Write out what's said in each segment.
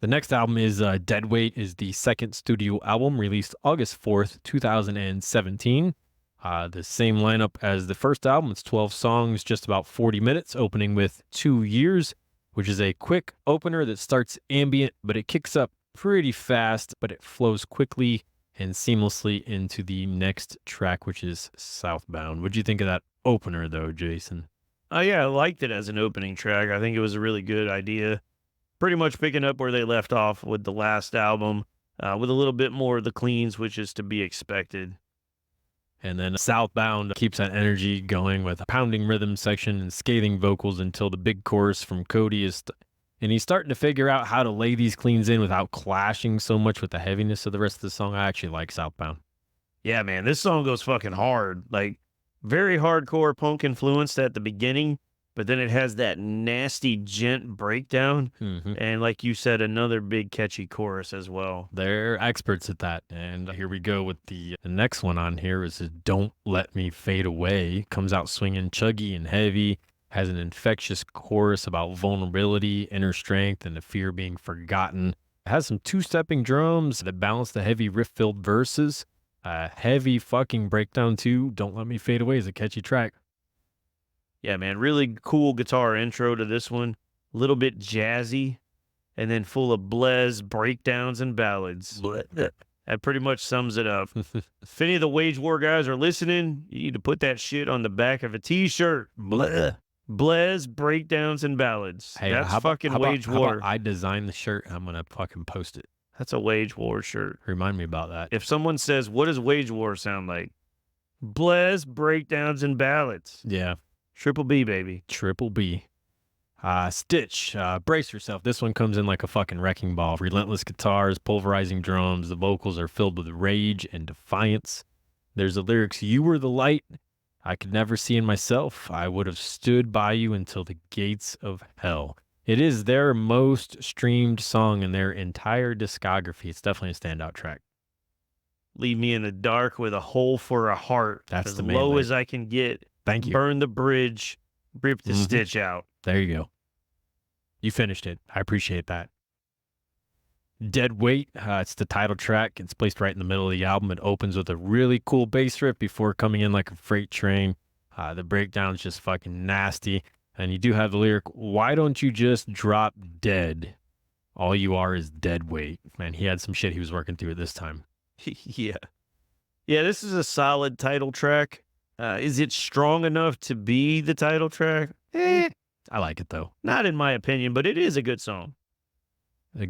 The next album is Deadweight, is the second studio album released August 4th, 2017. The same lineup as the first album. It's 12 songs, just about 40 minutes, opening with 2 Years, which is a quick opener that starts ambient, but it kicks up pretty fast, but it flows quickly and seamlessly into the next track, which is Southbound. What'd you think of that opener, though, Jason? Oh yeah, I liked it as an opening track. I think it was a really good idea. Pretty much picking up where they left off with the last album, with a little bit more of the cleans, which is to be expected. And then Southbound keeps that energy going with a pounding rhythm section and scathing vocals until the big chorus from Cody and he's starting to figure out how to lay these cleans in without clashing so much with the heaviness of the rest of the song. I actually like Southbound. Yeah, man, this song goes fucking hard. Like, very hardcore punk influenced at the beginning, but then it has that nasty gent breakdown. Mm-hmm. And like you said, another big catchy chorus as well. They're experts at that. And here we go with the next one on here is Don't Let Me Fade Away. Comes out swinging chuggy and heavy, has an infectious chorus about vulnerability, inner strength, and the fear of being forgotten. It has some two-stepping drums that balance the heavy riff-filled verses. Heavy fucking breakdown too. Don't Let Me Fade Away is a catchy track. Yeah, man, really cool guitar intro to this one. A little bit jazzy, and then full of blez, breakdowns, and ballads. That pretty much sums it up. If any of the Wage War guys are listening, you need to put that shit on the back of a t-shirt. Blez, breakdowns, and ballads. Hey, That's fucking Wage how War. about I designed the shirt and I'm going to fucking post it. That's a Wage War shirt. Remind me about that. If someone says, what does Wage War sound like? Blez, breakdowns, and ballads. Yeah. Triple B, baby. Triple B. Stitch, brace yourself. This one comes in like a fucking wrecking ball. Relentless guitars, pulverizing drums. The vocals are filled with rage and defiance. There's the lyrics, "You were the light I could never see in myself. I would have stood by you until the gates of hell." It is their most streamed song in their entire discography. It's definitely a standout track. Leave me in the dark with a hole for a heart. That's as the main low lyric. as I can get. Thank you. Burn the bridge. Rip the stitch out. There you go. You finished it. I appreciate that. Deadweight, it's the title track. It's placed right in the middle of the album. It opens with a really cool bass riff before coming in like a freight train. The breakdown's just fucking nasty. And you do have the lyric, "Why don't you just drop dead? All you are is dead weight." Man, he had some shit he was working through at this time. Yeah. Yeah, this is a solid title track. Is it strong enough to be the title track? I like it though. Not in my opinion, but it is a good song.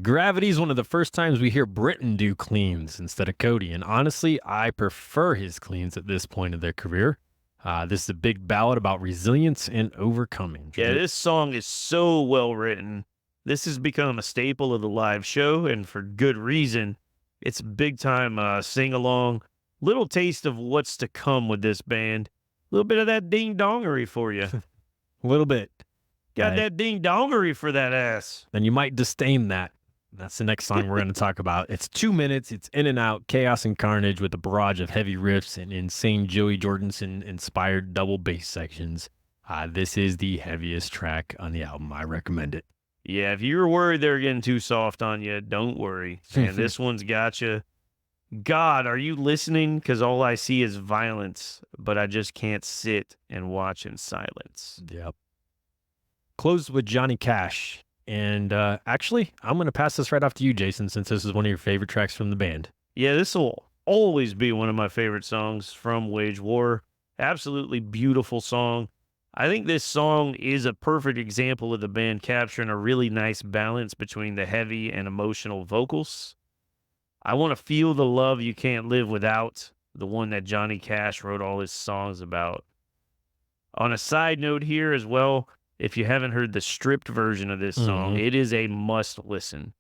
Gravity is one of the first times we hear Britton do cleans instead of Cody. And honestly, I prefer his cleans at this point of their career. This is a big ballad about resilience and overcoming. Yeah, this song is so well written. This has become a staple of the live show, and for good reason. It's a big time sing along. Little taste of what's to come with this band. A little bit of that ding dongery for you. A little bit. Got that ding dongery for that ass. And you might disdain that. That's the next song we're going to talk about. It's 2 minutes. It's in and out, chaos and carnage with a barrage of heavy riffs and insane Joey Jordison-inspired double bass sections. This is the heaviest track on the album. I recommend it. Yeah, if you were worried they were getting too soft on you, don't worry. And this one's got you. God, are you listening? Because all I see is violence, but I just can't sit and watch in silence. Yep. Closed with Johnny Cash. And actually, I'm going to pass this right off to you, Jason, since this is one of your favorite tracks from the band. Yeah, this will always be one of my favorite songs from Wage War. Absolutely beautiful song. I think this song is a perfect example of the band capturing a really nice balance between the heavy and emotional vocals. I want to feel the love you can't live without, the one that Johnny Cash wrote all his songs about. On a side note here as well, if you haven't heard the stripped version of this song, it is a must listen.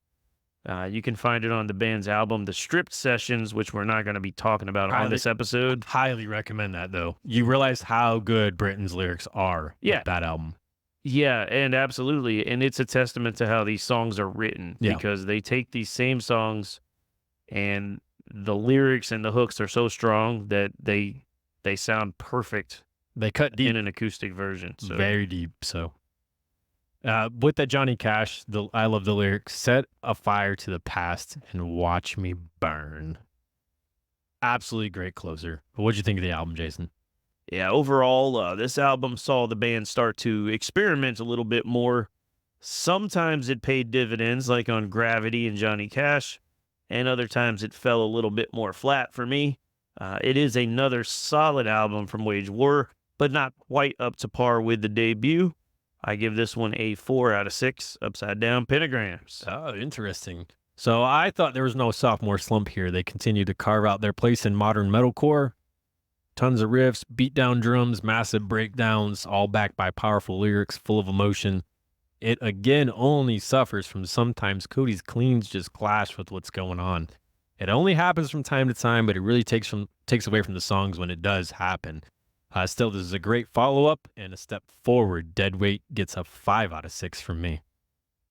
You can find it on the band's album, The Stripped Sessions, which we're not going to be talking about on this episode. Highly recommend that, though. You realize how good Britton's lyrics are with that album. Yeah, and absolutely. And it's a testament to how these songs are written because they take these same songs and the lyrics and the hooks are so strong that they sound perfect. They cut deep in an acoustic version. So. Very deep. So With that Johnny Cash, I love the lyrics. Set a fire to the past and watch me burn. Absolutely great closer. But what'd you think of the album, Jason? Yeah, overall, this album saw the band start to experiment a little bit more. Sometimes it paid dividends, like on Gravity and Johnny Cash, and other times it fell a little bit more flat for me. It is another solid album from Wage War, but not quite up to par with the debut. I give this one a 4 out of 6 upside down pentagrams. Oh, interesting. So I thought there was no sophomore slump here. They continue to carve out their place in modern metalcore. Tons of riffs, beat down drums, massive breakdowns, all backed by powerful lyrics full of emotion. It again only suffers from sometimes Cody's cleans just clash with what's going on. It only happens from time to time, but it really takes away from the songs when it does happen. Still, this is a great follow up and a step forward. Deadweight gets a 5 out of 6 from me.